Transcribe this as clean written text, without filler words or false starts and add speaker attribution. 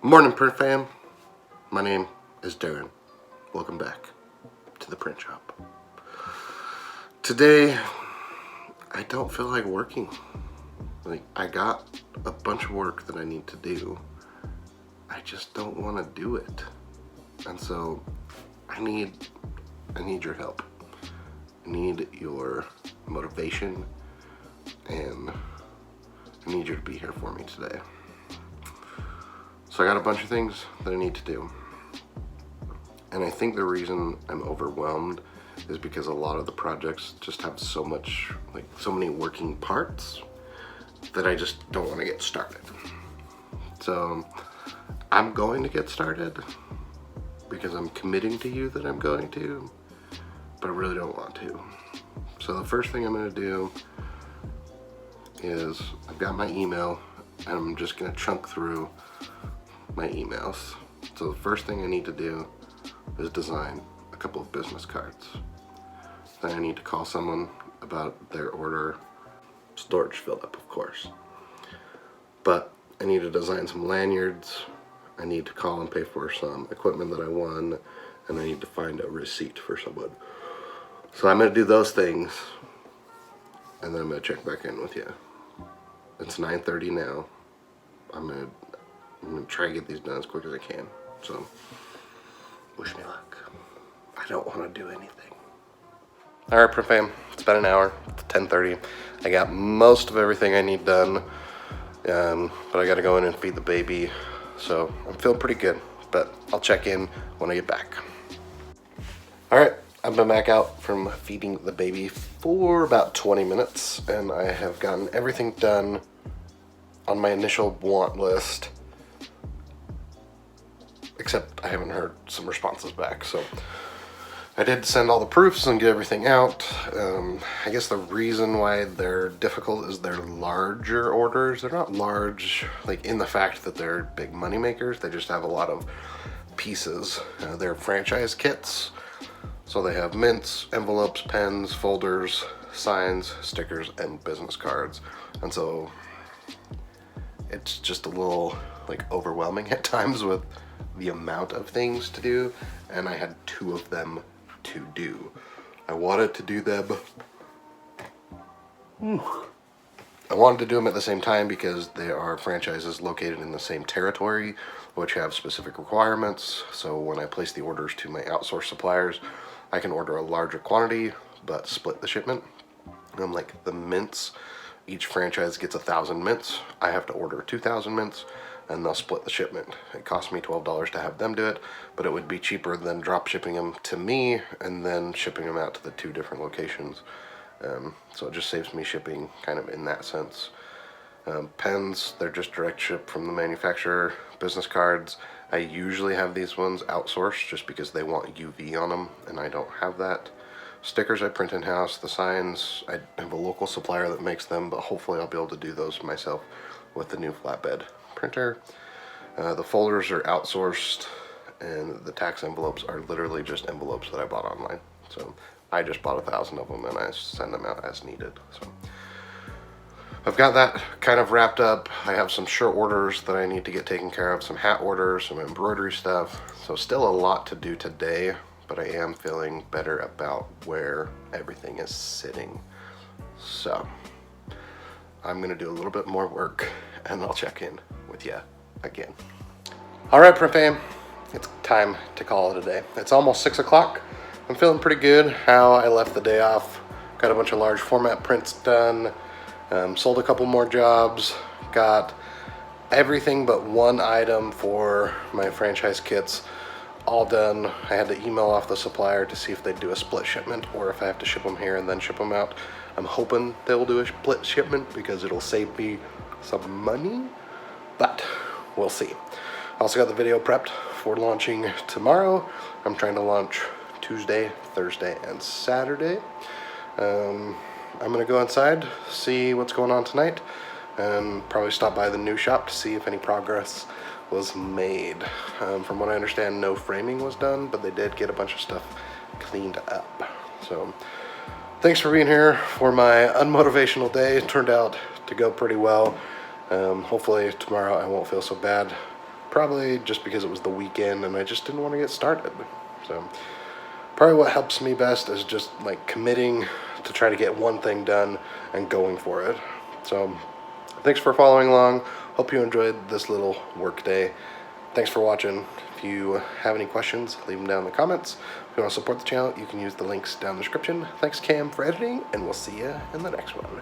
Speaker 1: Morning, print fam. My name is Darren. Welcome back to the print shop. Today, I don't feel like working. I got a bunch of work that I need to do. I just don't want to do it. And so I need your help. I need your motivation, and I need you to be here for me today. So I got a bunch of things that I need to do. And I think the reason I'm overwhelmed is because a lot of the projects just have so many working parts that I just don't want to get started. So I'm going to get started because I'm committing to you that I'm going to, but I really don't want to. So the first thing I'm going to do is I've got my email and I'm just going to chunk through my emails. So the first thing I need to do is design a couple of business cards. Then I need to call someone about their order. Storage filled up, of course. But I need to design some lanyards. I need to call and pay for some equipment that I won, and I need to find a receipt for someone. So I'm gonna do those things, and then I'm gonna check back in with you. It's 9:30 now. I'm gonna try to get these done as quick as I can. So wish me luck. I don't want to do anything. All right, print fam, it's been an hour. It's 10:30. I got most of everything I need done, but I got to go in and feed the baby. So I'm feeling pretty good, but I'll check in when I get back. All right, I've been back out from feeding the baby for about 20 minutes, and I have gotten everything done on my initial want list, except I haven't heard some responses back. So I did send all the proofs and get everything out. I guess the reason why they're difficult is they're larger orders. They're not large like in the fact that they're big money makers. They just have a lot of pieces. They're franchise kits. So they have mints, envelopes, pens, folders, signs, stickers, and business cards. And so it's just a little overwhelming at times with the amount of things to do, and I had 2 of them to do. I wanted to do them at the same time because they are franchises located in the same territory, which have specific requirements. So when I place the orders to my outsourced suppliers, I can order a larger quantity but split the shipment. Like the mints, each franchise gets 1,000 mints. I have to order 2,000 mints, and they'll split the shipment. It costs me $12 to have them do it, but it would be cheaper than drop shipping them to me and then shipping them out to the 2 different locations. So it just saves me shipping kind of in that sense. Pens, they're just direct ship from the manufacturer. Business cards, I usually have these ones outsourced just because they want UV on them, and I don't have that. Stickers I print in-house. The signs, I have a local supplier that makes them, but hopefully I'll be able to do those myself with the new flatbed printer. The folders are outsourced, and the tax envelopes are literally just envelopes that I bought online. So I just bought 1,000 of them and I send them out as needed. So I've got that kind of wrapped up. I have some shirt orders that I need to get taken care of, some hat orders, some embroidery stuff. So still a lot to do today, but I am feeling better about where everything is sitting. So I'm gonna do a little bit more work and I'll check in with you again. All right, print fam, it's time to call it a day. It's almost 6 o'clock. I'm feeling pretty good how I left the day off. Got a bunch of large format prints done, sold a couple more jobs, got everything but one item for my franchise kits all done. I had to email off the supplier to see if they'd do a split shipment or if I have to ship them here and then ship them out. I'm hoping they will do a split shipment because it'll save me some money, but we'll see. I also got the video prepped for launching tomorrow. I'm trying to launch Tuesday, Thursday, and Saturday. I'm gonna go inside, see what's going on tonight, and probably stop by the new shop to see if any progress was made. From what I understand, no framing was done, but they did get a bunch of stuff cleaned up. So thanks for being here for my unmotivational day. It turned out to go pretty well. Hopefully tomorrow I won't feel so bad. Probably just because it was the weekend and I just didn't want to get started. So probably what helps me best is just like committing to try to get one thing done and going for it. So thanks for following along. Hope you enjoyed this little work day. Thanks for watching. If you have any questions, leave them down in the comments. If you want to support the channel, you can use the links down in the description. Thanks, Cam, for editing, and we'll see you in the next one.